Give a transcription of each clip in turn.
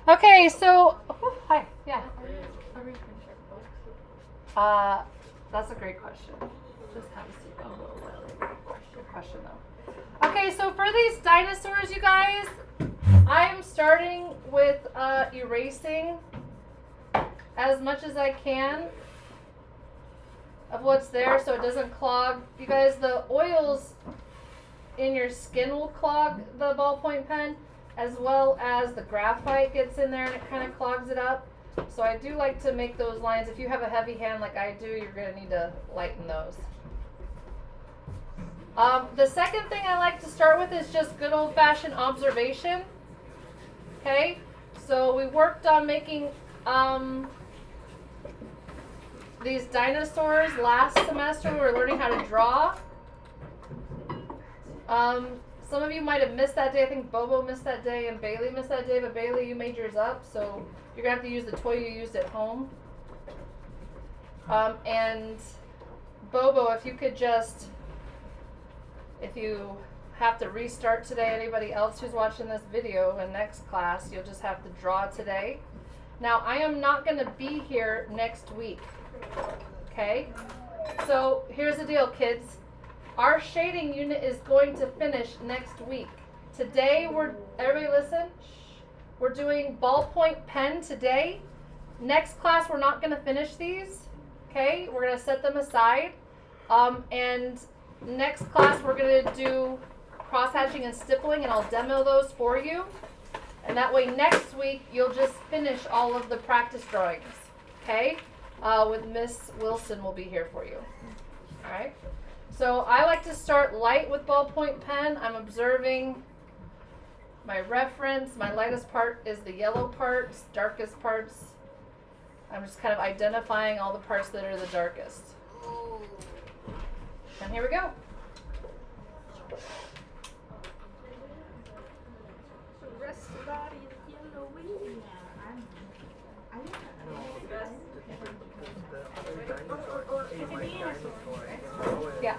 Okay, so hi, yeah. That's a great question. Just have a seat. Good question though. Okay, so for these dinosaurs, you guys, I'm starting with erasing as much as I can of what's there so it doesn't clog. You guys, the oils in your skin will clog the ballpoint pen, as well as the graphite gets in there and it kind of clogs it up. So I do like to make those lines. If you have a heavy hand like I do, you're going to need to lighten those. The second thing I like to start with is just good old-fashioned observation. Okay, so we worked on making these dinosaurs last semester. We were learning how to draw. Some of you might have missed that day. I think Bobo missed that day and Bailey missed that day, but Bailey, you made yours up, so you're going to have to use the toy you used at home. And Bobo, if you could just, if you have to restart today, anybody else who's watching this video in next class, you'll just have to draw today. Now, I am not going to be here next week, okay? So here's the deal, kids. Our shading unit is going to finish next week. Today, everybody listen, we're doing ballpoint pen today. Next class, we're not going to finish these, okay? We're going to set them aside. And next class, we're going to do cross-hatching and stippling, and I'll demo those for you. And that way, next week, you'll just finish all of the practice drawings, okay? With Miss Wilson will be here for you, all right? So I like to start light with ballpoint pen. I'm observing my reference. My lightest part is the yellow parts, darkest parts. I'm just kind of identifying all the parts that are the darkest. And here we go. Yeah.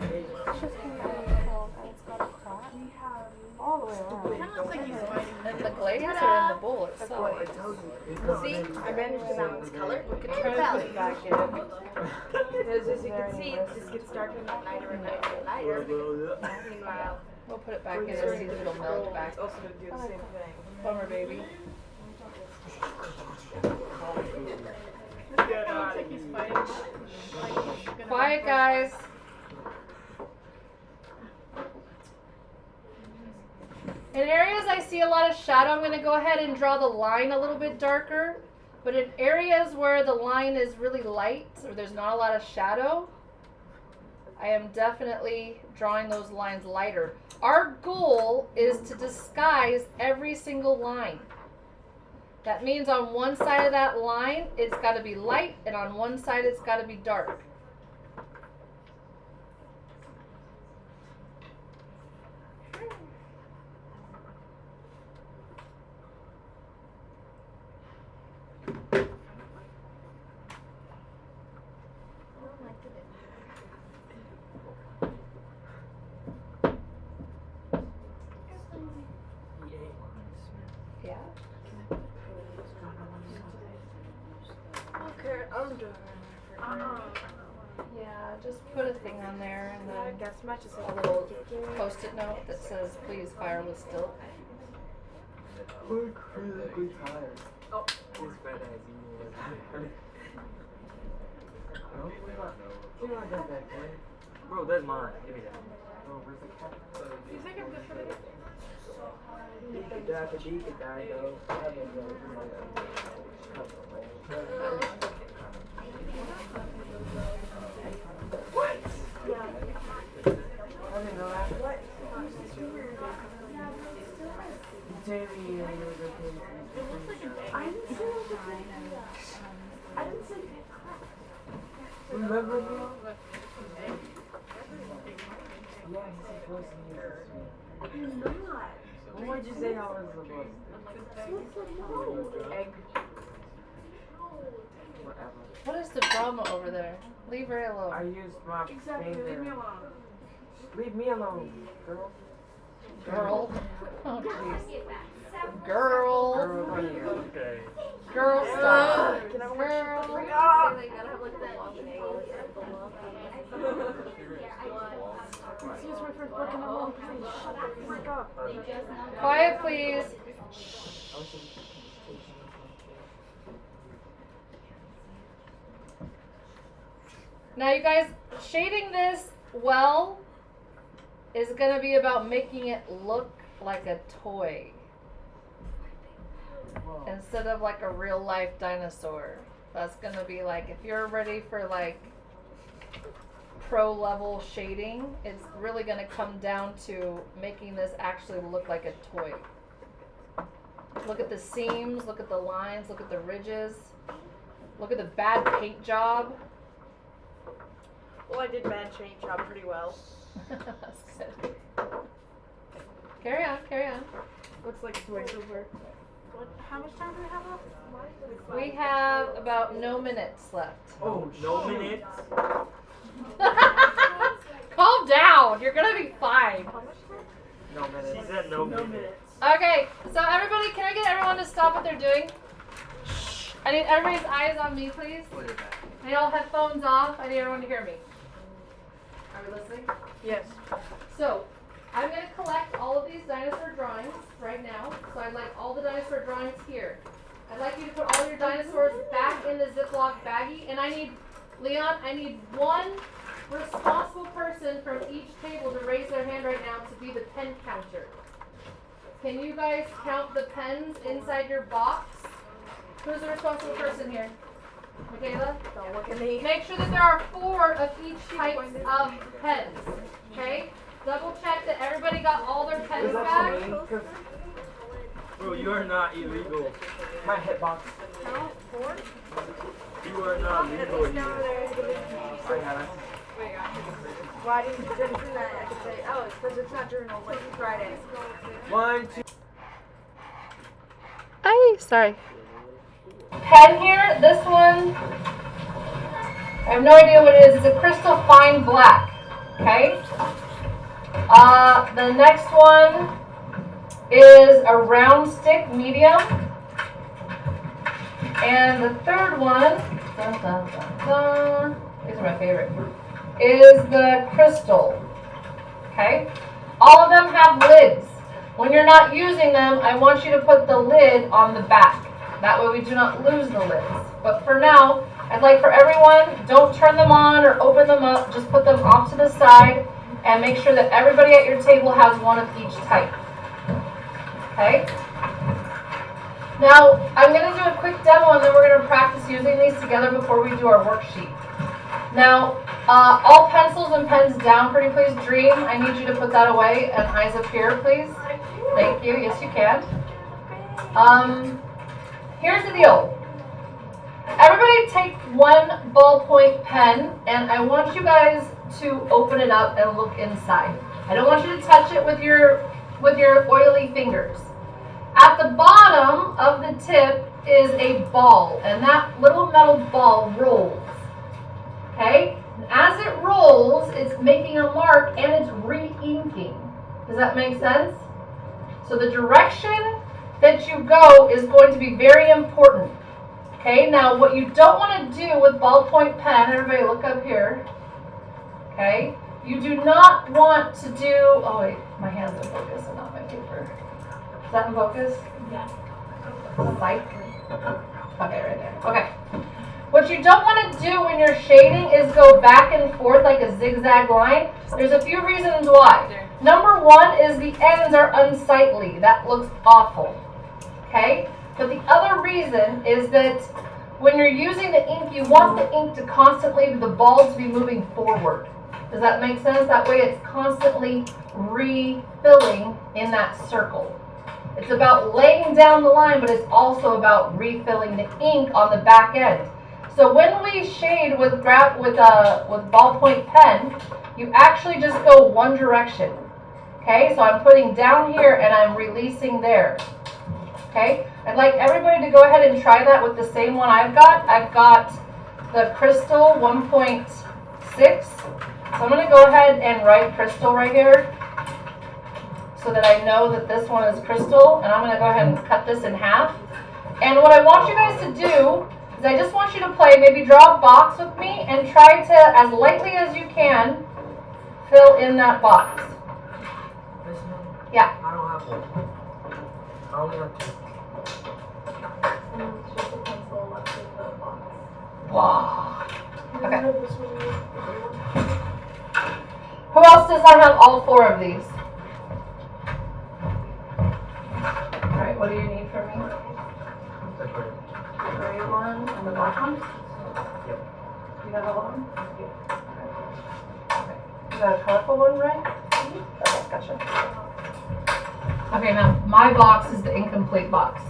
It's just came out of the cold and it's got a crack. We have all the way around. In the glaze or in the bowl itself? See, I managed to balance color. We could turn it back in. Because as you can see, it just gets darker and lighter and lighter and lighter. Meanwhile, We'll put it back in and see if it'll melt back. it's also going to do the same thing. Bummer, baby. Quiet, guys. In areas I see a lot of shadow, I'm going to go ahead and draw the line a little bit darker. But in areas where the line is really light or there's not a lot of shadow, I am definitely drawing those lines lighter. Our goal is to disguise every single line. That means on one side of that line, it's got to be light, and on one side, it's got to be dark. Yeah. Okay, under. Yeah, just put a thing on there and I then guess much as a little post-it note that says, please fire with stilt. We're critically tired. Oh. His fat ass eating tired. No, we not that bad, boy. Bro, that's mine. Give me that. Bro, where's the cat? You think I'm good for this? You could die, though. What? Yeah. I didn't know that. What? You tell me you were good. I didn't say I didn't say Remember me? Yeah, he said close to you. I'm not. What would you say I was supposed to? Egg. Whatever. What is the drama over there? Leave her alone. I used my Exactly, finger. leave me alone. Leave me alone, girl. Girl. Oh, jeez. Girl. is my first book in a long time. Shut the frick up. Quiet, please. Now, you guys, shading this well is going to be about making it look like a toy instead of like a real life dinosaur. That's going to be like, if you're ready for like pro level shading, it's really going to come down to making this actually look like a toy. Look at the seams, look at the lines, look at the ridges, look at the bad paint job. Well, I did bad paint job pretty well. That's good. Carry on, carry on. Looks like it's voiceover. How much time do we have left? We have about no minutes left. Oh, no minutes. Calm down. You're gonna be fine. No minutes. She said no minutes. Okay, so everybody, can I get everyone to stop what they're doing? Shh. I need everybody's eyes on me, please. I need all headphones off. I need everyone to hear me. Are we listening? Yes. So, I'm going to collect all of these dinosaur drawings right now. So I'd like all the dinosaur drawings here. I'd like you to put all your dinosaurs back in the Ziploc baggie. And I need, Leon, I need one responsible person from each table to raise their hand right now to be the pen counter. Can you guys count the pens inside your box? Who's the responsible person here? Michaela? Don't look at me. Make sure that there are 4 of each type of pens. Okay? Double check that everybody got all their pens back. Bro, you are not illegal. My hitbox. No, 4? You are not legal here. I got it. Why didn't you send that? I could say, oh, it's because it's not during a late Friday. 1, 2. Sorry. Pen here, this one, I have no idea what it is. It's a crystal fine black. Okay? The next one is a round stick medium. And the third one, these are my favorite, is the crystal. Okay? All of them have lids. When you're not using them, I want you to put the lid on the back. That way we do not lose the lids. But for now, I'd like for everyone, don't turn them on or open them up. Just put them off to the side and make sure that everybody at your table has one of each type. Okay? Now, I'm going to do a quick demo and then we're going to practice using these together before we do our worksheet. Now, all pencils and pens down, pretty please. Dream, I need you to put that away and eyes up here, please. Thank you. Yes, you can. Here's the deal. Everybody take one ballpoint pen, and I want you guys to open it up and look inside. I don't want you to touch it with your oily fingers. At the bottom of the tip is a ball, and that little metal ball rolls. Okay? And as it rolls, it's making a mark and it's re-inking. Does that make sense? So the direction that you go is going to be very important. Okay, now what you don't want to do with ballpoint pen, everybody look up here. Okay, you do not want to do, oh wait, my hand's in focus and not my paper. Is that in focus? Yeah. Light? Okay, right there. Okay. What you don't want to do when you're shading is go back and forth like a zigzag line. There's a few reasons why. Number one is the ends are unsightly. That looks awful. Okay? But the other reason is that when you're using the ink, you want the ink to constantly, the ball to be moving forward. Does that make sense? That way it's constantly refilling in that circle. It's about laying down the line, but it's also about refilling the ink on the back end. So when we shade with ballpoint pen, you actually just go one direction. Okay, so I'm putting down here and I'm releasing there. Okay, I'd like everybody to go ahead and try that with the same one I've got. I've got the Crystal 1.6. So I'm going to go ahead and write Crystal right here so that I know that this one is Crystal. And I'm going to go ahead and cut this in half. And what I want you guys to do is I just want you to play, maybe draw a box with me and try to, as lightly as you can, fill in that box. This one? Yeah. I don't have one. I only have two. And then it's just a pencil left in the box. Wow. And Okay. then this one, the gray one. Who else does not have all 4 of these? Alright, what do you need from me? The gray. The gray one and the black one? Yep. You have all of them? Okay. You got a colorful one, right? Okay, gotcha. Okay, now my box is the incomplete box.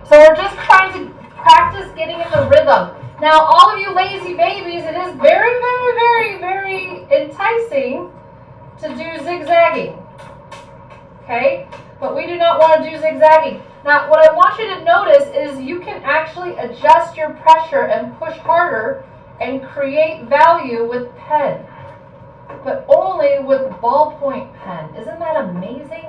So we're just trying to practice getting in the rhythm. Now, all of you lazy babies, it is very, very, very, very enticing to do zigzagging. Okay? But we do not want to do zigzagging. Now, what I want you to notice is you can actually adjust your pressure and push harder and create value with pen. But only with ballpoint pen. Isn't that amazing?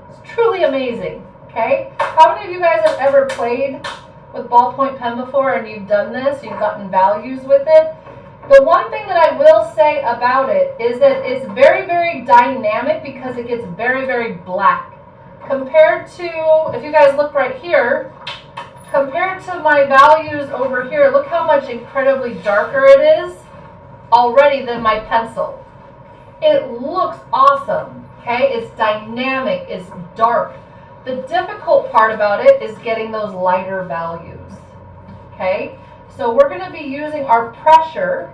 It's truly amazing. Okay? How many of you guys have ever played with ballpoint pen before and you've done this, you've gotten values with it? The one thing that I will say about it is that it's very, very dynamic because it gets very, very black. Compared to, if you guys look right here, compared to my values over here, look how much incredibly darker it is already than my pencil. It looks awesome, okay? It's dynamic, it's dark. The difficult part about it is getting those lighter values, okay? So we're going to be using our pressure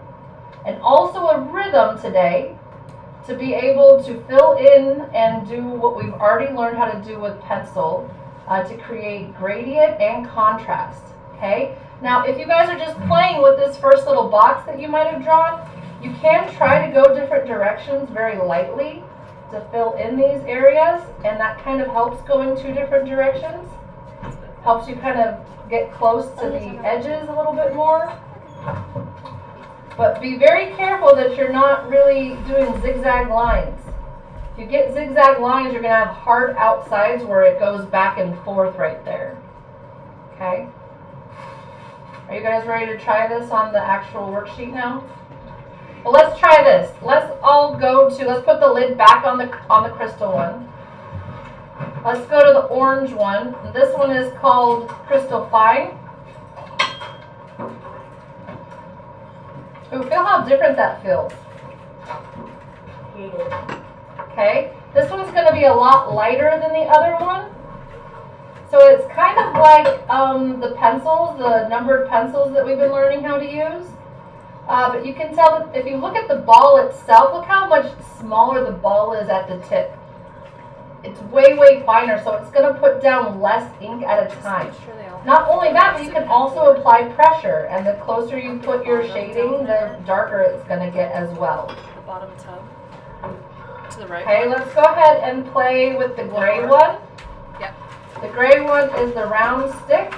and also a rhythm today to be able to fill in and do what we've already learned how to do with pencil to create gradient and contrast, okay? Now, if you guys are just playing with this first little box that you might have drawn, you can try to go different directions very lightly to fill in these areas, and that kind of helps go in 2 different directions. Helps you kind of get close to the edges a little bit more. But be very careful that you're not really doing zigzag lines. If you get zigzag lines, you're going to have hard outsides where it goes back and forth right there. Okay? Are you guys ready to try this on the actual worksheet now? Well, let's try this. Let's all go to, let's put the lid back on the crystal one. Let's go to the orange one. This one is called Crystal Fine. Ooh, feel how different that feels. Okay, this one's going to be a lot lighter than the other one. So it's kind of like the pencils, the numbered pencils that we've been learning how to use. But you can tell that if you look at the ball itself, look how much smaller the ball is at the tip. It's way, way finer, so it's going to put down less ink at a time. Not only that, but you can also apply pressure, and the closer you put your shading, the darker it's going to get as well. The bottom tub. To the right. Okay, let's go ahead and play with the gray one. Yep. The gray one is the round stick.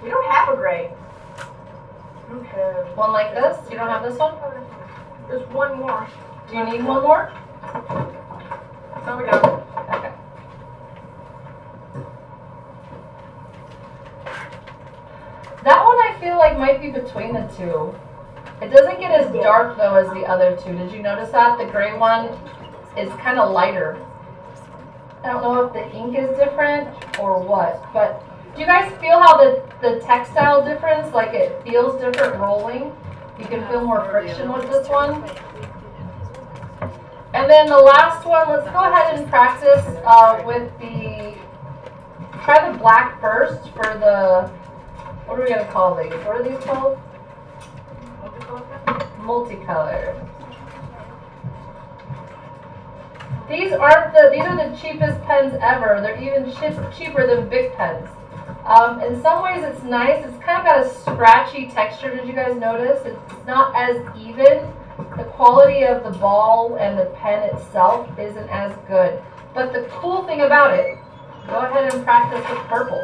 We don't have a gray. We don't have. One like this. You don't have this one? There's one more. Do you need one more? No, we don't. Okay. That one I feel like might be between the two. It doesn't get as dark though as the other two. Did you notice that? The gray one is kind of lighter. I don't know if the ink is different or what, but do you guys feel how the textile difference, like it feels different rolling? You can feel more friction with this one. And then the last one, let's go ahead and practice with try the black first for the, what are we going to call these? What are these called? Multicolored. These are the cheapest pens ever. They're even cheaper than Bic pens. In some ways it's nice. It's kind of got a scratchy texture. Did you guys notice? It's not as even. The quality of the ball and the pen itself isn't as good. But the cool thing about it, go ahead and practice with purple.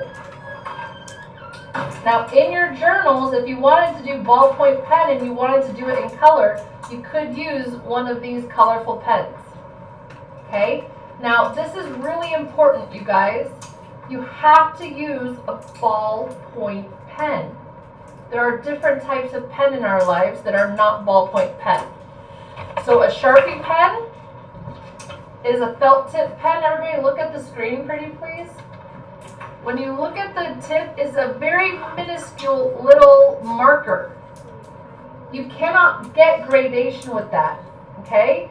Now in your journals, if you wanted to do ballpoint pen and you wanted to do it in color, you could use one of these colorful pens. Okay? Now this is really important, you guys. You have to use a ballpoint pen. there are different types of pen in our lives that are not ballpoint pen. So a Sharpie pen is a felt tip pen. Everybody look at the screen pretty please. When you look at the tip, it's a very minuscule little marker. You cannot get gradation with that, okay?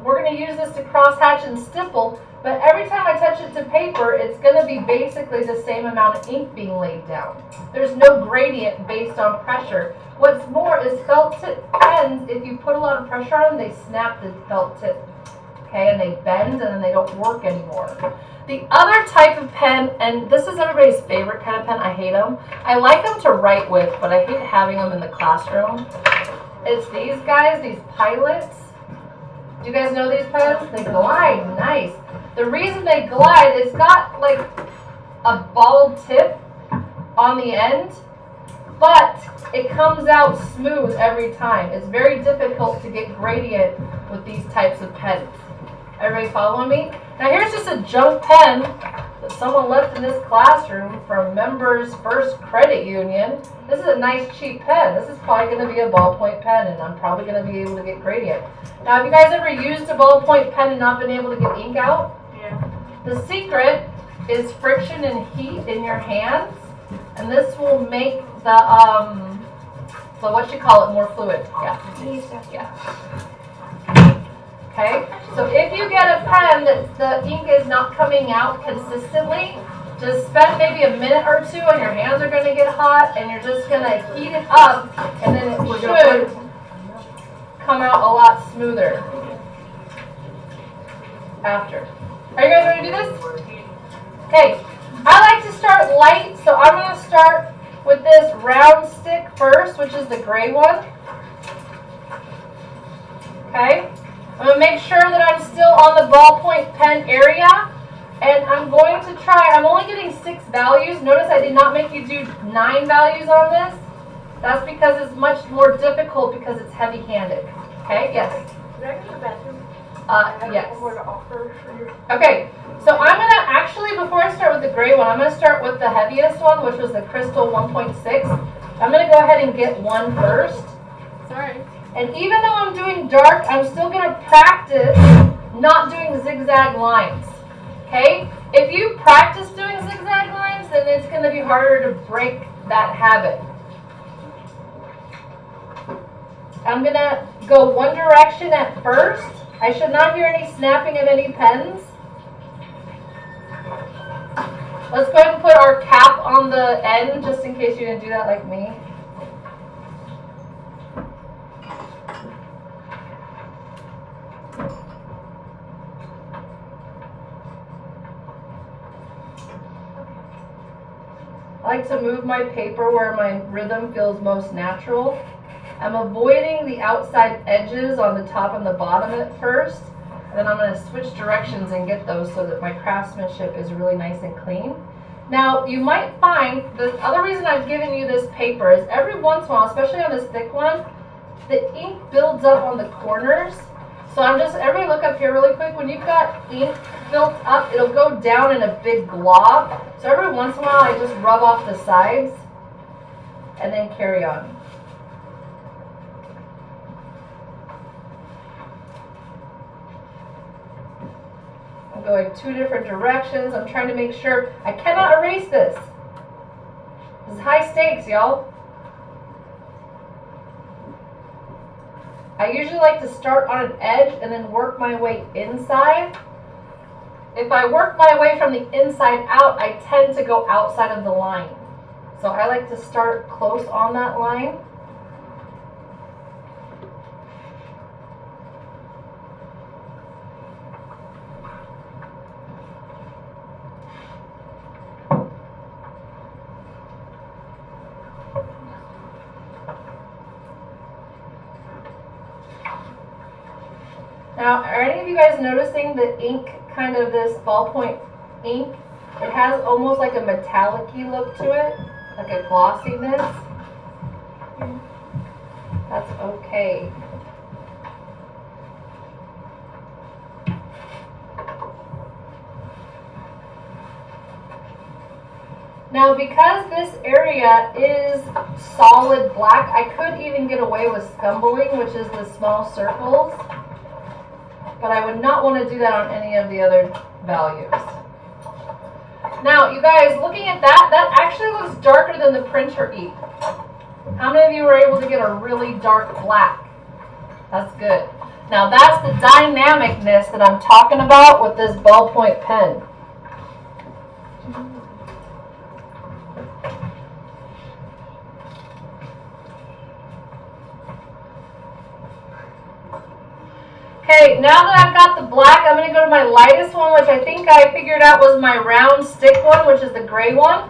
We're going to use this to crosshatch and stipple, but every time I touch it to paper, it's going to be basically the same amount of ink being laid down. There's no gradient based on pressure. What's more is felt tip pens, if you put a lot of pressure on them, they snap the felt tip, okay, and they bend and then they don't work anymore. The other type of pen, and this is everybody's favorite kind of pen, I hate them. I like them to write with, but I hate having them in the classroom. It's these guys, these pilots. Do you guys know these pens? They glide, nice. The reason they glide, it's got like a bald tip on the end, but it comes out smooth every time. It's very difficult to get gradient with these types of pens. Everybody following me? Now here's just a junk pen that someone left in this classroom from Members First Credit Union. This is a nice cheap pen. This is probably going to be a ballpoint pen, and I'm probably going to be able to get gradient. Now, have you guys ever used a ballpoint pen and not been able to get ink out? Yeah. The secret is friction and heat in your hands, and this will make the so what you call it, more fluid. Yeah. Okay, so if you get a pen that the ink is not coming out consistently, just spend maybe a minute or two and your hands are going to get hot and you're just going to heat it up and then it should come out a lot smoother after. Are you guys ready to do this? Okay, I like to start light, so I'm going to start with this round stick first, which is the gray one. Okay. I'm going to make sure that I'm still on the ballpoint pen area, and I'm going to try, I'm only getting 6 values. Notice I did not make you do 9 values on this. That's because it's much more difficult because it's heavy-handed. Okay, yes? Did I go to the bathroom? Yes. More to offer for your... Okay, so I'm going to actually, before I start with the gray one, I'm going to start with the heaviest one, which was the Crystal 1.6. I'm going to go ahead and get one first. Sorry. And even though I'm doing dark, I'm still going to practice not doing zigzag lines. Okay? If you practice doing zigzag lines, then it's going to be harder to break that habit. I'm going to go one direction at first. I should not hear any snapping of any pens. Let's go ahead and put our cap on the end, just in case you didn't do that like me. I like to move my paper where my rhythm feels most natural. I'm avoiding the outside edges on the top and the bottom at first. And then I'm going to switch directions and get those so that my craftsmanship is really nice and clean. Now, you might find the other reason I've given you this paper is every once in a while, especially on this thick one, the ink builds up on the corners. So everybody look up here really quick. When you've got ink built up, it'll go down in a big glob. So every once in a while, I just rub off the sides and then carry on. I'm going 2 different directions. I'm trying to make sure I cannot erase this. This is high stakes, y'all. I usually like to start on an edge and then work my way inside. If I work my way from the inside out, I tend to go outside of the line. So I like to start close on that line. Now, are any of you guys noticing the ink, kind of this ballpoint ink? It has almost like a metallic-y look to it, like a glossiness. That's okay. Now, because this area is solid black, I could even get away with scumbling, which is the small circles. But I would not want to do that on any of the other values. Now, you guys, looking at that, that actually looks darker than the printer ink. How many of you were able to get a really dark black? That's good. Now, that's the dynamicness that I'm talking about with this ballpoint pen. Okay, now that I've got the black, I'm going to go to my lightest one, which I think I figured out was my round stick one, which is the gray one.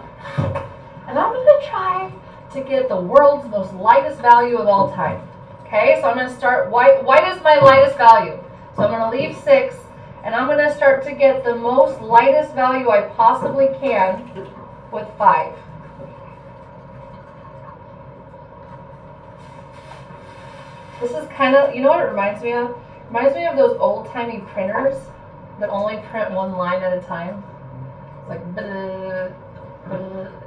And I'm going to try to get the world's most lightest value of all time. Okay, so I'm going to start, white is my lightest value. So I'm going to leave 6, and I'm going to start to get the most lightest value I possibly can with 5. This is kind of, you know what it reminds me of? It reminds me of those old-timey printers that only print one line at a time. It's like,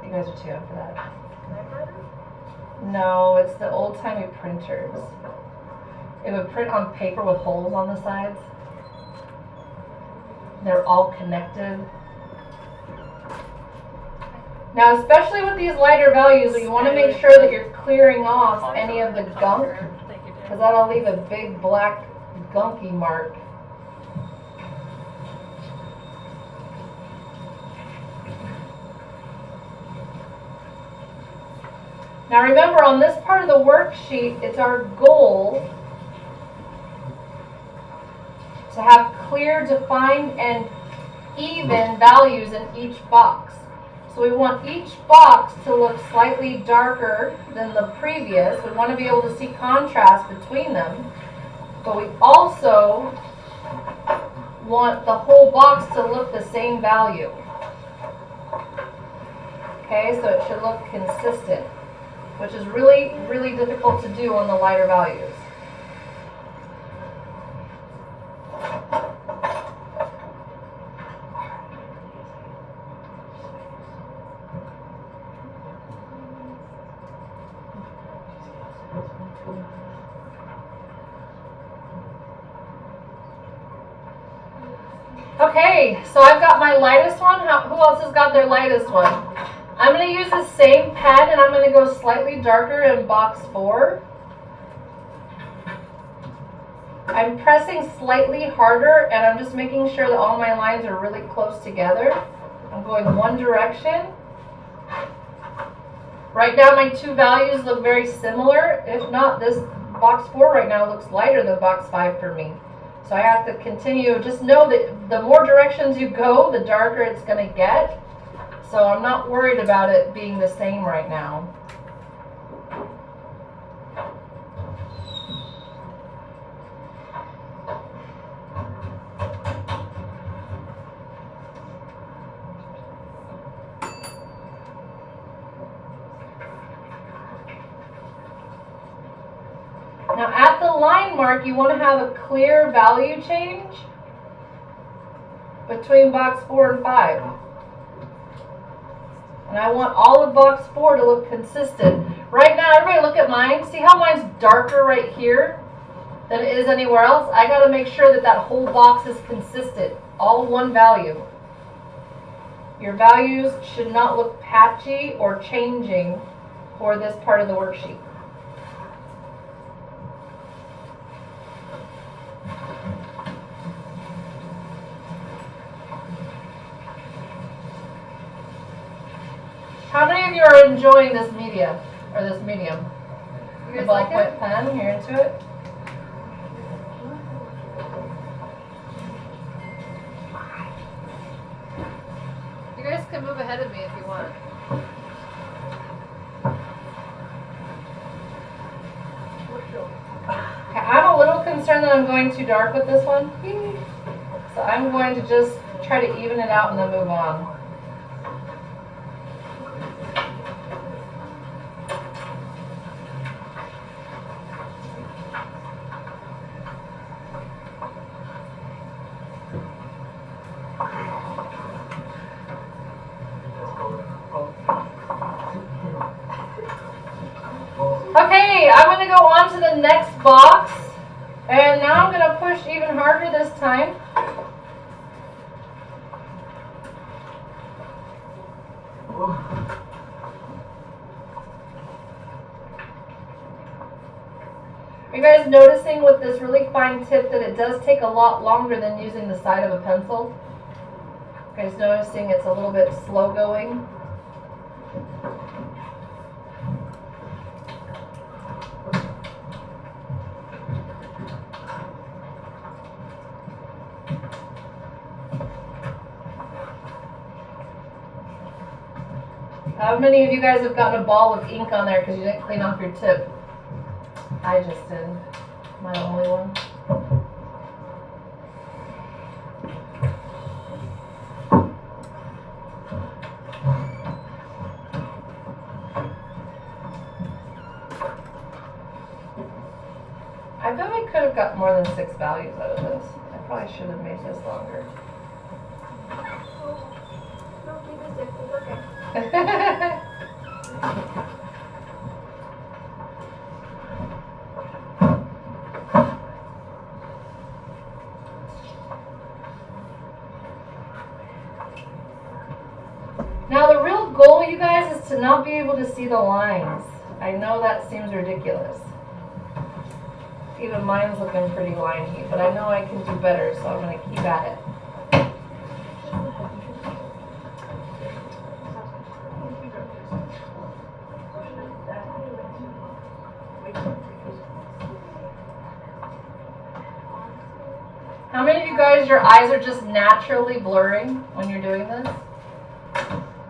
you guys are too young for that. No, it's the old-timey printers. It would print on paper with holes on the sides. They're all connected. Now, especially with these lighter values, you want to make sure that you're clearing off any of the gunk, because that'll leave a big black gunky mark. Now remember, on this part of the worksheet, it's our goal to have clear, defined, and even values in each box. So we want each box to look slightly darker than the previous. We want to be able to see contrast between them. But we also want the whole box to look the same value. Okay, so it should look consistent, which is really, really difficult to do on the lighter values. Okay, so I've got my lightest one. Who else has got their lightest one? I'm going to use the same pen, and I'm going to go slightly darker in box 4. I'm pressing slightly harder, and I'm just making sure that all my lines are really close together. I'm going one direction. Right now, my two values look very similar. If not, this box 4 right now looks lighter than box 5 for me. So I have to continue. Just know that the more directions you go, the darker it's going to get. So I'm not worried about it being the same right now. Now at the line mark, you want to have a clear value change between box 4 and 5. And I want all of box 4 to look consistent. Right now, everybody look at mine. See how mine's darker right here than it is anywhere else? I got to make sure that that whole box is consistent, all one value. Your values should not look patchy or changing for this part of the worksheet. How many of you are enjoying this media, or this medium? The ballpoint pen, you're into it? You guys can move ahead of me if you want. Okay, I'm a little concerned that I'm going too dark with this one. So I'm going to just try to even it out and then move on. guys noticing with this really fine tip that it does take a lot longer than using the side of a pencil? You guys noticing it's a little bit slow going? How many of you guys have gotten a ball with ink on there because you didn't clean off your tip? I just did. Am I the only one? I bet I could have got more than 6 values out of this. I probably should have made this longer. No, keep it stick. It's okay. Now the real goal, you guys, is to not be able to see the lines. I know that seems ridiculous. Even mine's looking pretty liney, but I know I can do better, so I'm going to keep at it. How many of you guys, your eyes are just naturally blurring when you're doing this?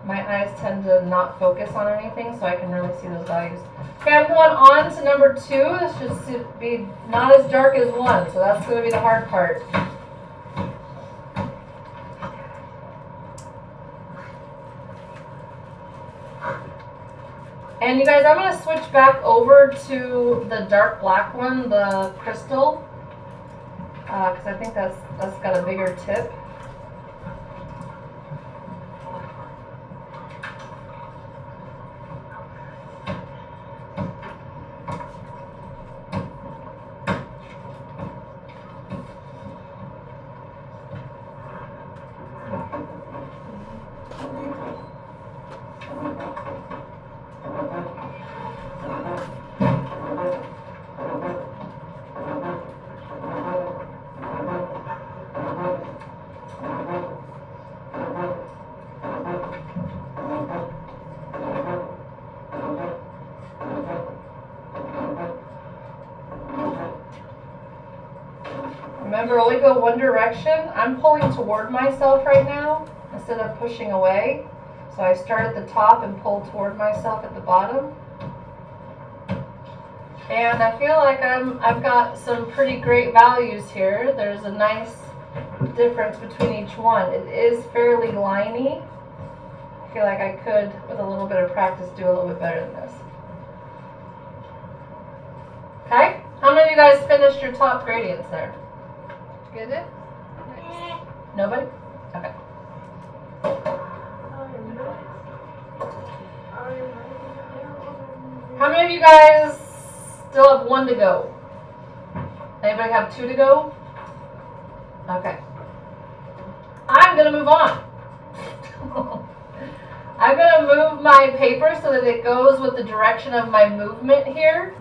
My eyes tend to not focus on anything, so I can really see those values. Okay, I'm going on to number 2. This should be not as dark as 1, so that's going to be the hard part. And you guys, I'm going to switch back over to the dark black one, the crystal, because I think that's got a bigger tip. Remember, only go one direction. I'm pulling toward myself right now instead of pushing away. So I start at the top and pull toward myself at the bottom. And I feel like I've got some pretty great values here. There's a nice difference between each one. It is fairly liney. I feel like I could, with a little bit of practice, do a little bit better than this. Okay? How many of you guys finished your top gradients there? Get it? Nobody? Okay. How many of you guys still have 1 to go? Anybody have 2 to go? Okay. I'm going to move on. I'm going to move my paper so that it goes with the direction of my movement here.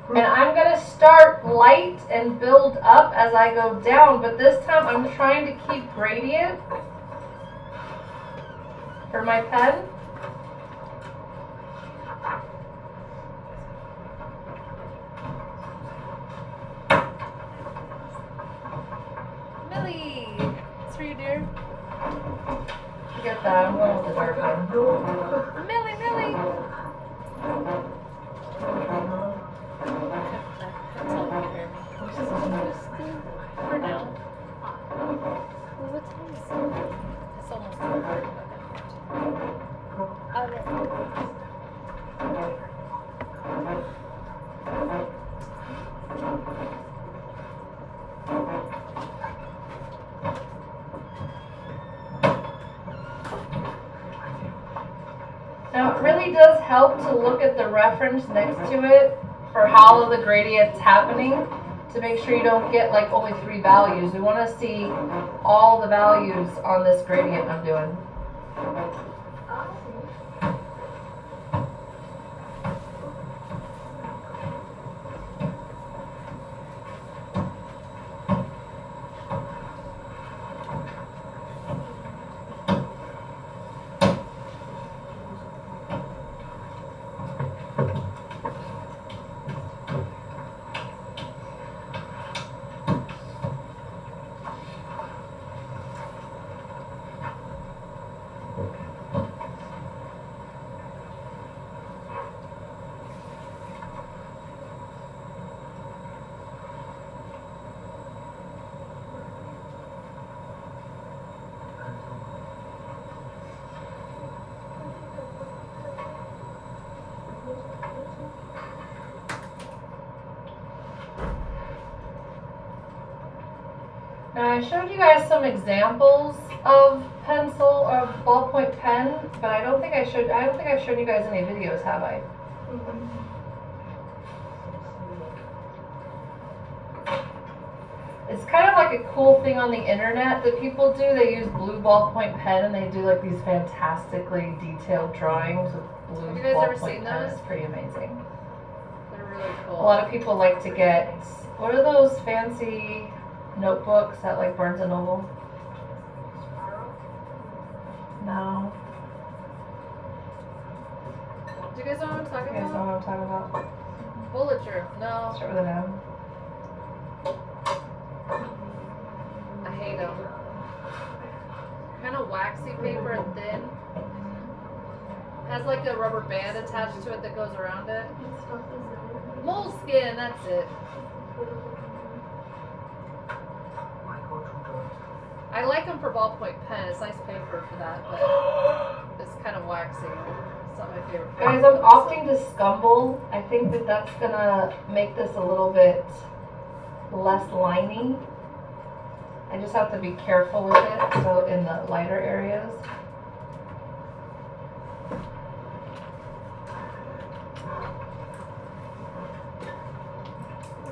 And I'm going to start light and build up as I go down, but this time I'm trying to keep gradient for my pen. Millie! It's for you, dear. Forget that, I'm going with the dark one. Millie, Millie! For now. Well, what time is it? It's almost 4:30. Now it really does help to look at the reference next to it for how the gradient's happening to make sure you don't get like only 3 values. We want to see all the values on this gradient I'm doing. Now I showed you guys some examples of pencil or ballpoint pen, but I don't think I've shown you guys any videos, have I? It's kind of like a cool thing on the internet that people do. They use blue ballpoint pen and they do like these fantastically detailed drawings with blue Have you guys ever ballpoint seen pen. those? It's pretty amazing. They're really cool. Oh. A lot of people like to get, what are those fancy notebooks at like Barnes and Noble? No. Do you guys know what I'm Oh. talking Uh-huh. about? You guys know what I'm talking about? Bullet journal. No. Start with an M. I hate them. Kind of waxy paper and thin. Has like a rubber band attached to it that goes around it. Moleskin, that's it. I like them for ballpoint pen. It's nice paper for that, but it's kind of waxy. It's not my favorite. Guys, I'm opting to scumble. I think that that's gonna make this a little bit less liney. I just have to be careful with it, so in the lighter areas.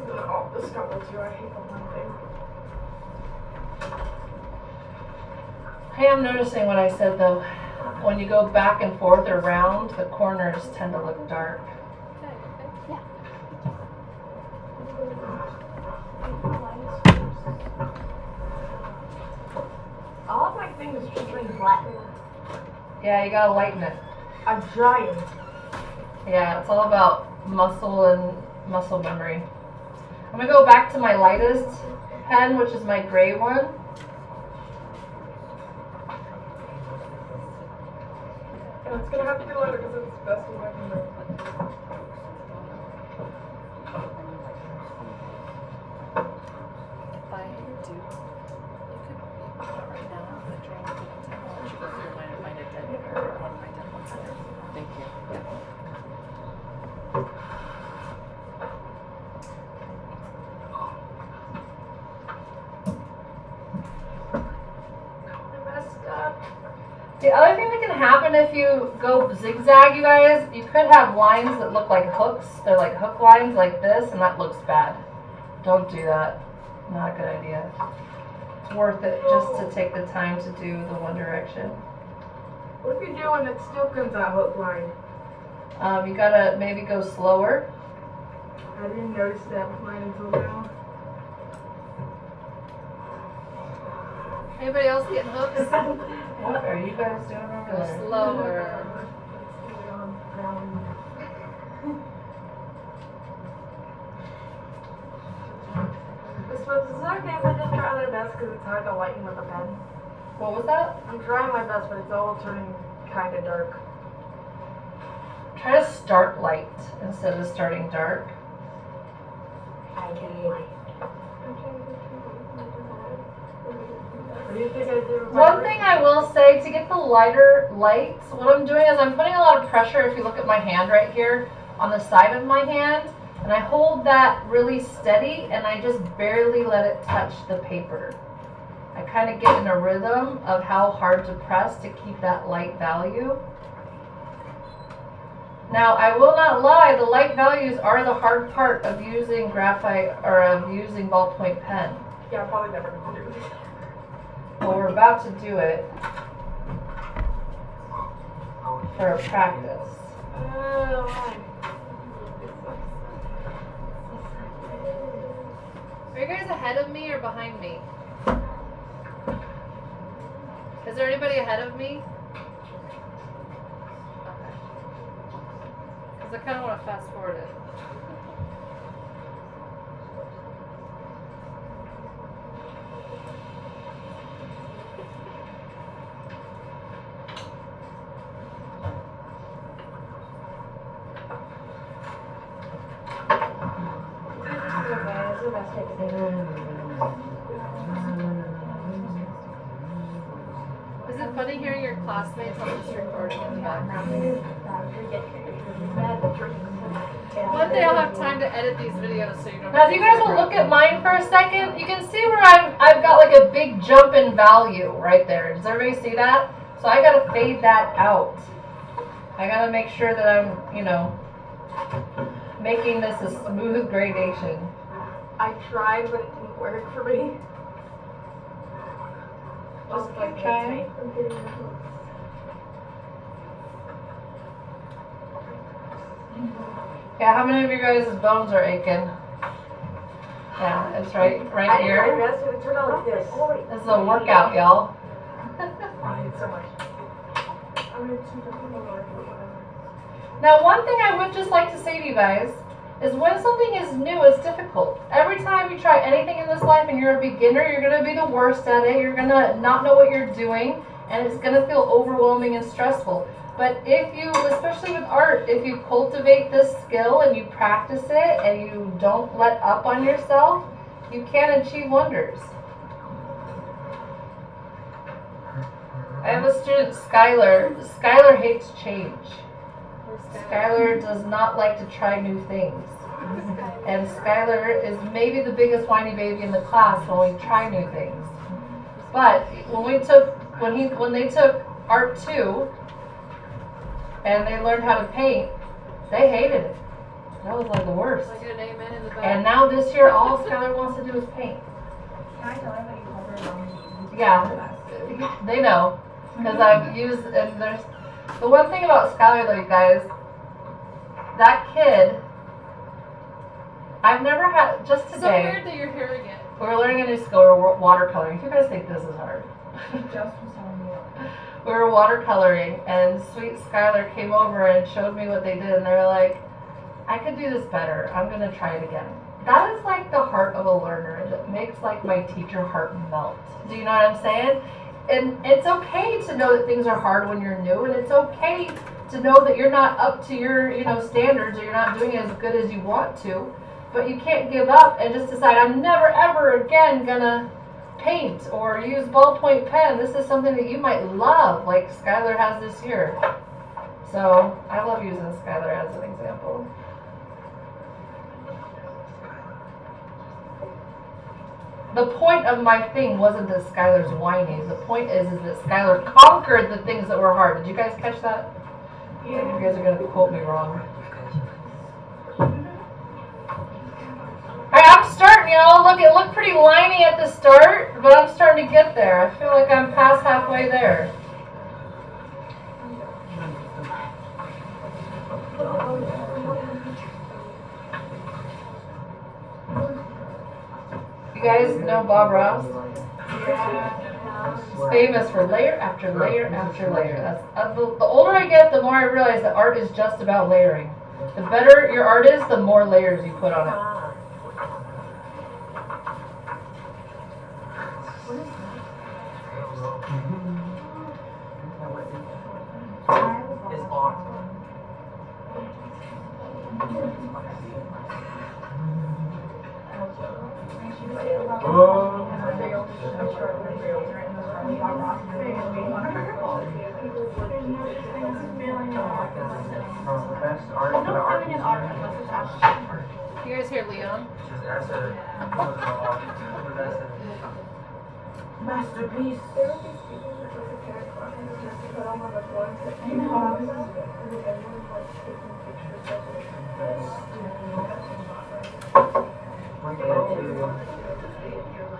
Oh, the scumble too. I hate the one thing. Hey, I'm noticing what I said though. When you go back and forth or round, the corners tend to look dark. All of my things just turning black. Yeah, you gotta lighten it. I'm trying. Yeah, it's all about muscle and muscle memory. I'm gonna go back to my lightest pen, which is my gray one. And it's gonna have to be lighter because it's the best one I can do. If I do, you could put it right now, but during the time I'll let you go through mine and find a dead or one of my dead ones there. Thank you. The other thing that can happen if you go zigzag, you guys, you could have lines that look like hooks. They're like hook lines like this, and that looks bad. Don't do that. Not a good idea. It's worth it just to take the time to do the one direction. What if you do and it still comes out hook line? You gotta maybe go slower. I didn't notice that with mine until now. Anybody else getting hooks? What are you guys doing over Go there? slower. Is it okay if I just try my best because it's hard to lighten with a pen? What was that? I'm trying my best, but it's all turning kind of dark. Try to start light instead of starting dark. I did. What do you think I do? One thing I will say, to get the lighter lights, what I'm doing is I'm putting a lot of pressure, if you look at my hand right here, on the side of my hand, and I hold that really steady, and I just barely let it touch the paper. I kind of get in a rhythm of how hard to press to keep that light value. Now, I will not lie, the light values are the hard part of using graphite, or of using ballpoint pen. Yeah, I'm probably never going to do this. Well, we're about to do it for a practice. Are you guys ahead of me or behind me? Is there anybody ahead of me? Okay. Because I kind of want to fast forward it. Is it funny hearing your classmates on this recording in the background? One day I'll have time to edit these videos so you don't. Now, if you guys will look at mine for a second, you can see where I've got like a big jump in value right there. Does everybody see that? So I gotta fade that out. I gotta make sure that I'm, you know, making this a smooth gradation. I tried, but it didn't work for me. Just keep trying. Yeah, how many of you guys' bones are aching? Yeah, it's right here. I messed with it, turned out like this. This is a workout, y'all. I need so much. Now, one thing I would just like to say to you guys is when something is new, it's difficult. Every time you try anything in this life and you're a beginner, you're going to be the worst at it. You're going to not know what you're doing, and it's going to feel overwhelming and stressful. But if you, especially with art, if you cultivate this skill and you practice it and you don't let up on yourself, you can achieve wonders. I have a student, Skylar. Skylar hates change. Skylar does not like to try new things. And Skylar is maybe the biggest whiny baby in the class when we try new things. But when they took Art 2 and they learned how to paint, they hated it. That was like the worst. Like an amen in the back. And now this year, all Skylar wants to do is paint. Yeah, they know. Because I've used, and there's, the one thing about Skylar though, you guys, that kid, I've never had, just So today, weird that you're hearing it. we were learning a new skill, we're watercoloring. If you guys think this is hard. We were watercoloring, and sweet Skylar came over and showed me what they did, and they were like, I could do this better. I'm going to try it again. That is like the heart of a learner. That makes like my teacher heart melt. Do you know what I'm saying? And it's okay to know that things are hard when you're new, and it's okay to know that you're not up to your, standards, or you're not doing as good as you want to. But you can't give up and just decide, I'm never ever again gonna paint or use ballpoint pen. This is something that you might love, like Skylar has this year. So I love using Skylar as an example. The point of my thing wasn't that Skylar's whining. The point is that Skylar conquered the things that were hard. Did you guys catch that? Yeah. You guys are gonna quote me wrong. Alright, I'm starting, y'all. Look, it looked pretty liney at the start, but I'm starting to get there. I feel like I'm past halfway there. You guys know Bob Ross? He's famous for layer after layer after layer. That's the older I get, the more I realize that art is just about layering. The better your art is, the more layers you put on it. It's on. You guys hear Leon? Masterpiece.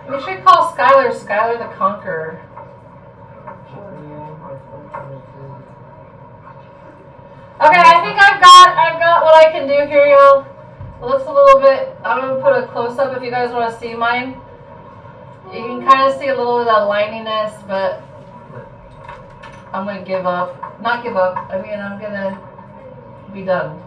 We should call Skylar Skylar the Conqueror. Okay, I think I've got what I can do here, y'all. It looks a little bit, I'm gonna put a close up if you guys want to see mine. You can kind of see a little bit of that lininess, but I'm gonna give up. Not give up. I mean, I'm gonna be done.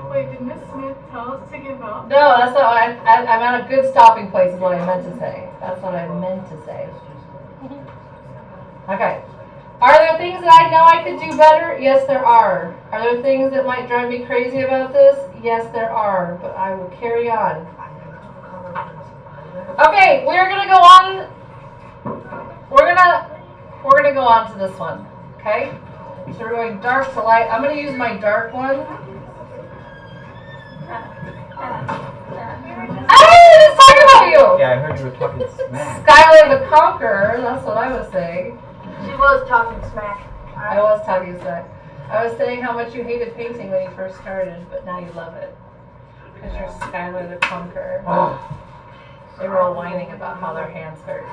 Wait, did Miss Smith tell us to give up? No, that's not. I'm at a good stopping place. Is what I meant to say. That's what I meant to say. Okay. Are there things that I know I could do better? Yes, there are. Are there things that might drive me crazy about this? Yes, there are. But I will carry on. Okay, we're gonna go on. We're gonna go on to this one, okay? So we're going dark to light. I'm gonna use my dark one. Hey, let's talk about you! Yeah, I heard you were talking smack. Skylar the Conqueror, that's what I was saying. She was talking smack. I was talking smack. I was saying how much you hated painting when you first started, but now you love it. Because you're Skylar the Conqueror. They were all whining about how their hands hurt.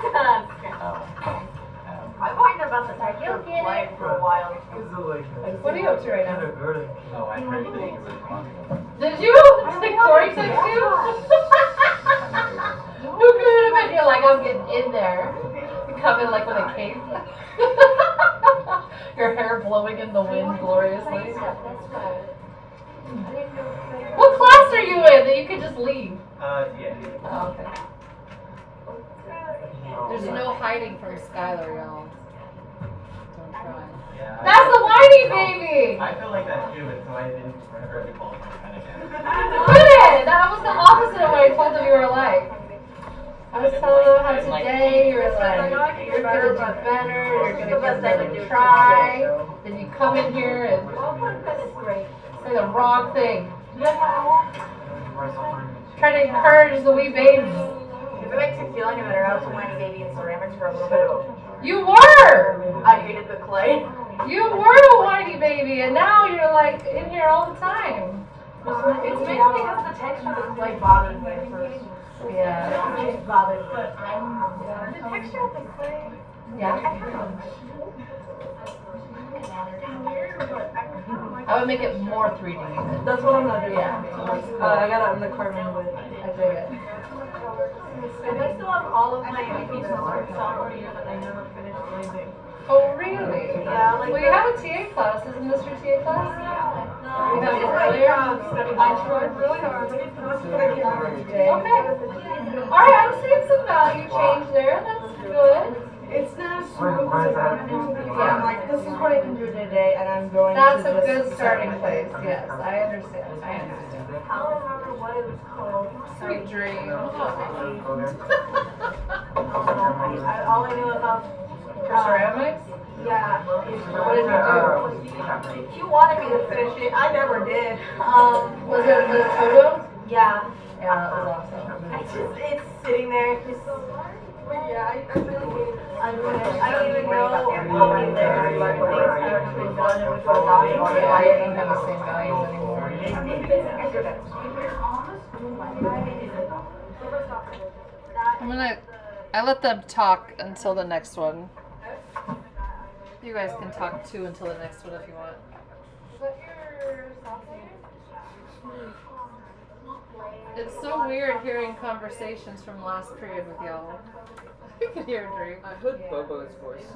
I've whined about the texture of clay for a while. What are you up to right now? Oh, I heard that you were talking. Did you? Did Corey text you? Who could have been? You're like, I'm getting in there. You come in like with a cape. Your hair blowing in the wind gloriously. What class are you in that you could just leave? Yeah. Oh, okay. There's no hiding from Skylar, y'all. Don't try. Yeah. That's the whiny baby! I feel like that too, but so I didn't ever be called my pen again. Good! That was the opposite of what I told them you were like. I was telling them how today you were like, you're gonna do better, you're gonna give them a try. Then you come in here and say the wrong thing. Try to encourage the wee babies. If it makes you feel any better, I was a whiny baby in ceramics for a little bit. You were! I hated the clay. You were a whiny baby, and now you're like in here all the time. It's mainly because the texture of the clay bothered me at first. Yeah. It bothered me. The texture of the clay. Yeah. I would make it more 3D even. That's what I'm gonna do. Yeah. I got it in the carbon wood. I dig it. And I still have all of my pieces from sophomore year that I never finished using. Oh, really? Yeah, like well, you have a TA class. Isn't this your TA class? No, You have it earlier? I tried really hard. Okay. Alright, I'm seeing some value change there. That's good. It's not as smooth as I want it to be. I'm like, this is what I can do today, and I'm going That's to a just good starting place. Yes, I understand. I understand. I don't remember what it was called. Sweet dreams. All I knew about For ceramics? yeah. What did you do? He wanted me to finish it. I never did. Was it the Toto? Yeah. Yeah, that was awesome. It's sitting there. Yeah, I really hate it. I don't even know how many layers, but things are actually done and we go down. Yeah, I don't have the same values anymore. I let them talk until the next one. You guys can talk too until the next one if you want. Is that your sausage? It's so weird hearing conversations from last period with y'all. You can hear a dream. I heard Bobo's voice.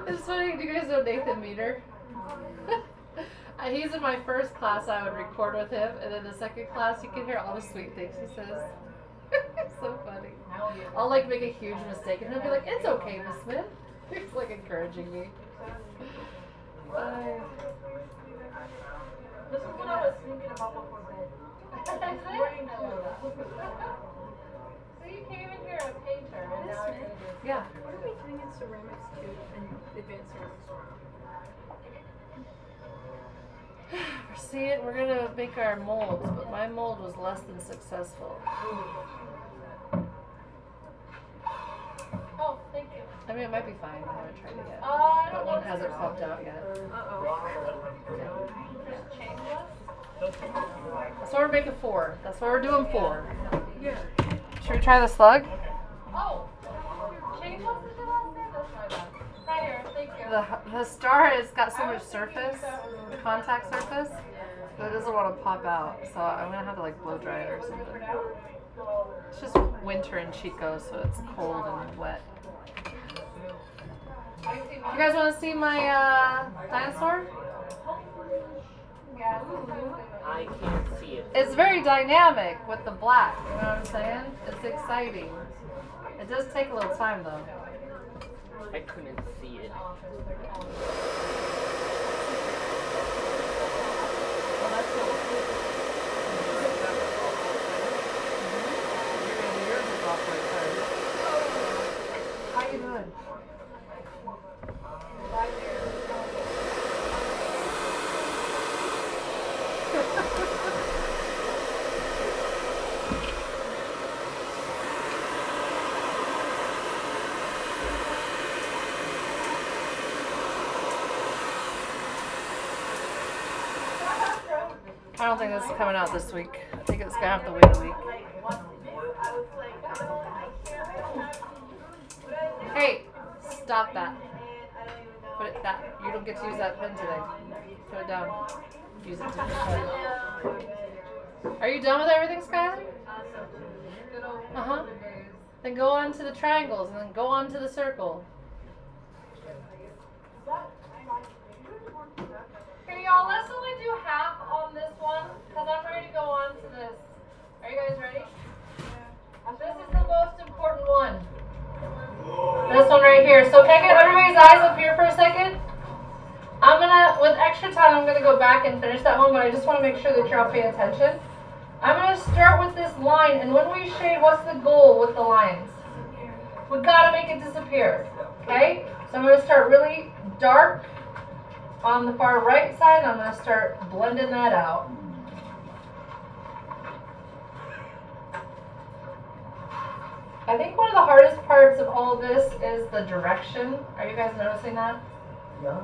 It's funny. Do you guys know Nathan Meter? He's in my first class. I would record with him, and in the second class, you can hear all the sweet things he says. It's so funny. I'll like make a huge mistake, and he'll be like, "It's okay, Miss Smith." He's like encouraging me. This is what I was thinking about before bed. So you came in here a painter, and now you're gonna do. Yeah. What are we doing in ceramics too, and advanced ceramics? We're gonna make our molds, but my mold was less than successful. Oh, thank you. I mean, it might be fine. I haven't tried it yet. But one hasn't popped out yet. That's why we're making 4. That's why we're doing 4. Yeah. Should we try the slug? Oh, change what's the last name? That's my bad. Right here, thank you. The star has got so much surface, contact surface, that it doesn't want to pop out. So I'm gonna have to like blow dry it or something. It's just winter in Chico, so it's cold and wet. You guys want to see my dinosaur? I can't see it. It's very dynamic with the black, you know what I'm saying? It's exciting. It does take a little time though. I couldn't see it. Well, that's cool. Yours is off right there. How you doing? I don't think this is coming out this week. I think it's gonna have to wait a week. Hey, stop that. Put it that. You don't get to use that pen today. Put it down. Use it different. Are you done with everything, Skylar? Uh-huh. Then go on to the triangles and then go on to the circle. Okay, y'all, let's only do half on this one because I'm ready to go on to this. Are you guys ready? This is the most important one. This one right here. So can I get everybody's eyes up here for a second? I'm gonna, with extra time, I'm gonna go back and finish that one, but I just want to make sure that you're all paying attention. I'm gonna start with this line, and when we shade, what's the goal with the lines? We gotta make it disappear, okay? So I'm gonna start really dark on the far right side, and I'm gonna start blending that out. I think one of the hardest parts of all of this is the direction. Are you guys noticing that? Yeah.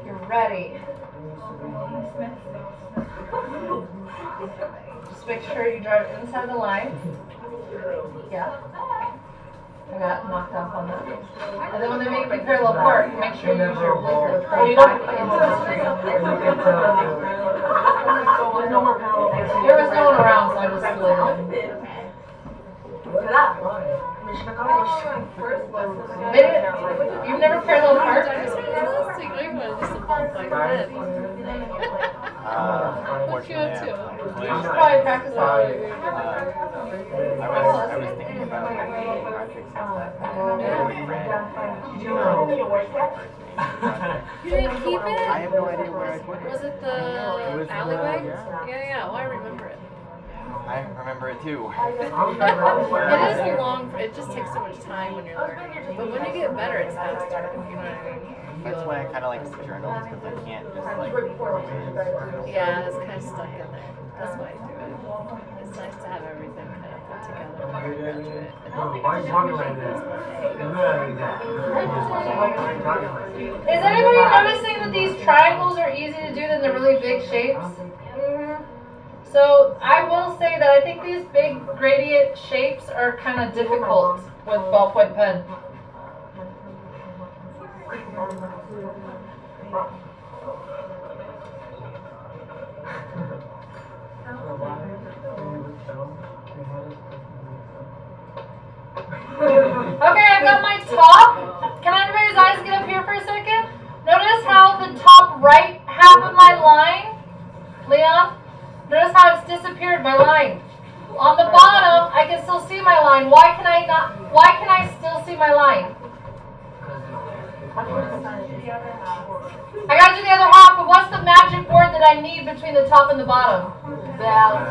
You're ready. Just make sure you drive inside the line. Yeah. I got knocked off on that. And then when they make you parallel park, make sure you use your blinker to pull back into the street. There was no one around, so I just slid in. You've never parallel parked? What you up to? You should probably practice that. I was thinking about projects You didn't keep it? I have no idea where I put it. Was it the alleyway? Yeah. Well, I remember it. I remember it too. It is a long. It just takes so much time when you're learning. But when you get better, it's faster. You know what I mean? That's why I kind of like journals because I can't just like. Yeah, it's kind of stuck in there. That's why I do it. It's nice to have everything kind of put together when you're done to it. Is anybody noticing that these triangles are easy to do than the really big shapes? So I will say that I think these big gradient shapes are kind of difficult with ballpoint pen. Okay, I've got my top. Can everybody's eyes get up here for a second? Notice how the top right half of my line, Leon, notice how it's disappeared, my line. On the bottom, I can still see my line. Why can I still see my line? I gotta do the other half, but what's the magic word that I need between the top and the bottom? Value.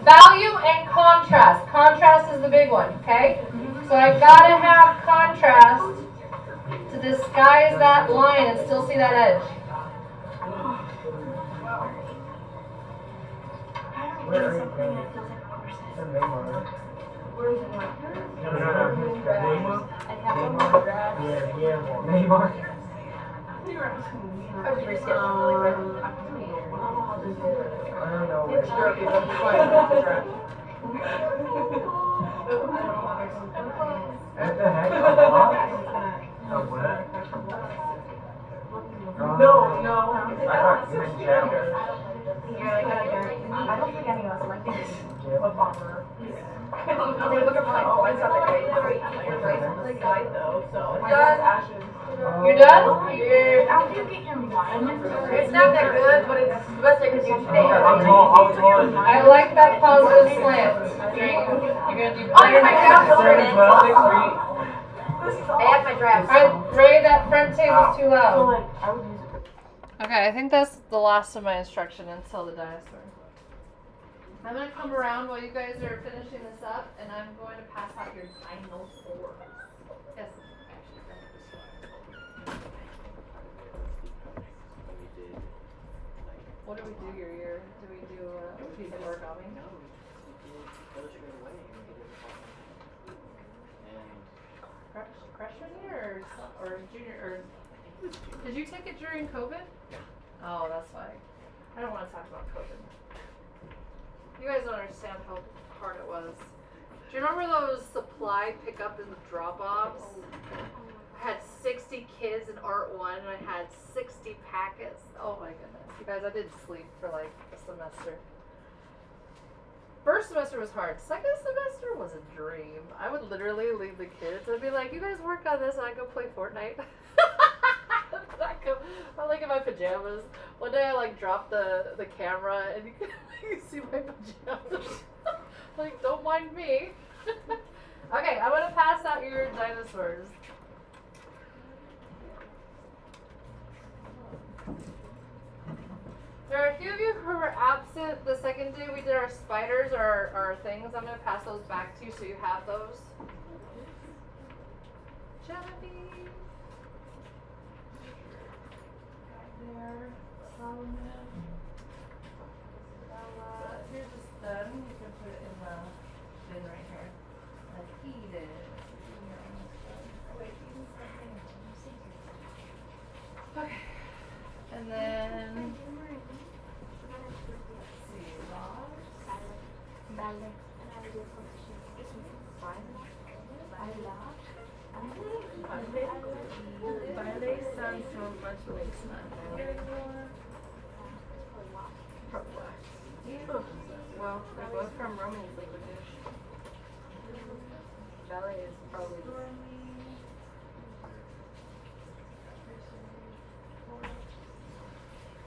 Value and contrast. Contrast is the big one, okay? So I gotta have contrast to disguise that line and still see that edge. I don't think any of us like this. A bomber. They look at my, oh, I got the guy though, so. My dad's ashes. You done? It's not that good, but it's the best I could do today. How tall is it? I like that positive slant. You're gonna do Oh, you're my better. girl. 6 feet. I have my drafts. Alright, Ray, that front table's too loud. Okay, I think that's the last of my instruction until the dinosaur. I'm gonna come around while you guys are finishing this up, and I'm going to pass out your dinosaurs. Yes. What do we do your year? Do we do a piece of origami? Freshman year or junior or did you take it during COVID? Oh, that's why. I don't want to talk about COVID. You guys don't understand how hard it was. Do you remember those supply pickup and drop-offs? I had 60 kids in Art 1 and I had 60 packets. Oh my goodness. You guys, I didn't sleep for like a semester. First semester was hard. Second semester was a dream. I would literally leave the kids. I'd be like, you guys work on this and I'd go play Fortnite. I'm like in my pajamas. One day I like dropped the camera and you can see my pajamas. Like, don't mind me. Okay, I'm gonna pass out your dinosaurs. There are a few of you who were absent the second day we did our spiders or our things. I'm going to pass those back to you so you have those. Genevieve. Right there. Solomon. Stella. If you're just done, you can put it in the bin right here. Like Eden. Okay. And then... Ballet sounds so much like well, they're both from Romance languages. Ballet is probably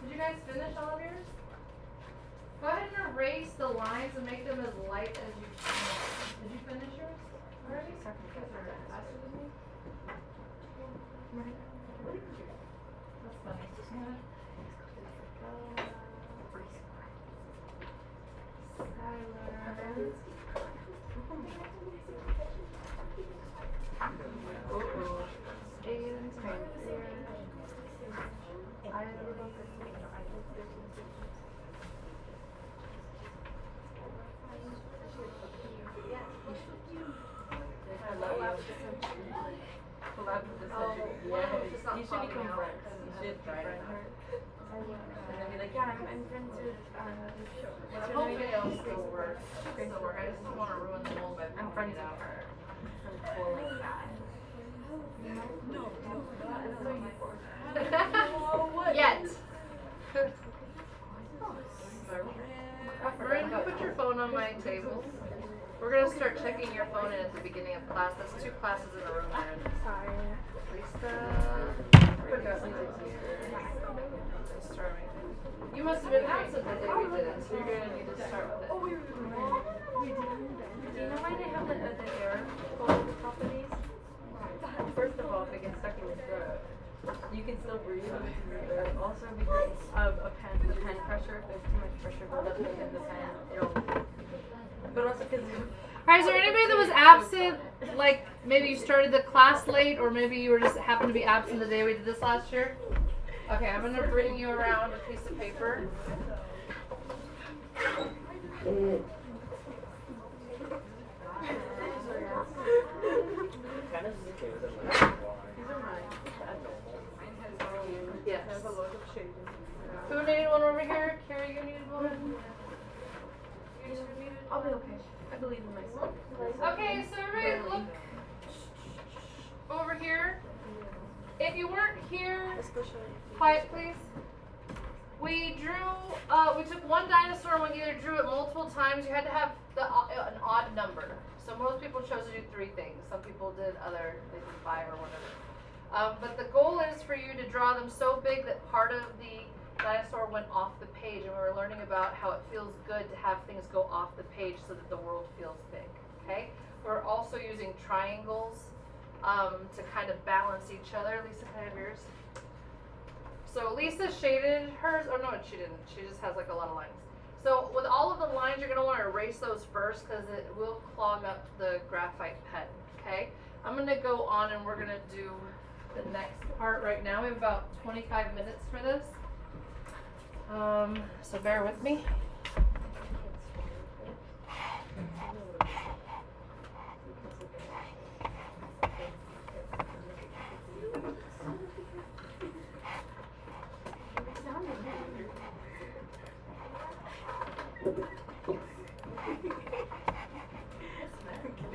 Did you guys finish all of yours? Go ahead and erase the lines and make them as light as you can. Did you finish yours already? You guys are faster than me. That's funny. You should become friends. You should befriend her. And then be like, yeah, I'm friends with what's her name? It'll still work. I just don't want to ruin the mold by I'm friends with her. Cool like that. Yet. Marin, you put your phone on my table. We're going to start checking your phone in at the beginning of class. That's 2 classes in a row, Marin. Sorry. Lisa. Put that here. You must have been absent the day we did it, so you're going to need to start with it. Oh, we did. Do you know why they have the air hole at the top of these? First of all, if it gets stuck in your throat, you can still breathe. Also because of the pen pressure, if there's too much pressure build up in the pen, it'll... But also because... Alright, is there anybody that was absent, like maybe you started the class late, or maybe you were just happened to be absent the day we did this last year? Okay, I'm going to bring you around a piece of paper. Yes. Who needed one over here? Carrie, you needed one? I'll be okay. I believe in myself. Okay, so everybody look over here. If you weren't here, quiet please. We took one dinosaur and we either drew it multiple times. You had to have an odd number. So most people chose to do 3 things. Some people did they did 5 or whatever. But the goal is for you to draw them so big that part of the dinosaur went off the page, and we were learning about how it feels good to have things go off the page so that the world feels big, okay? We're also using triangles to kind of balance each other. Lisa, can I have yours? So Lisa shaded hers. Oh no, she didn't. She just has like a lot of lines. So with all of the lines, you're going to want to erase those first because it will clog up the graphite pen, okay? I'm going to go on and we're going to do the next part right now. We have about 25 minutes for this. So bear with me.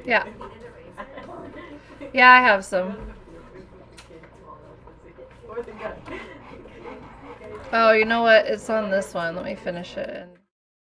Yeah. Yeah, I have some. Oh, you know what? It's on this one. Let me finish it.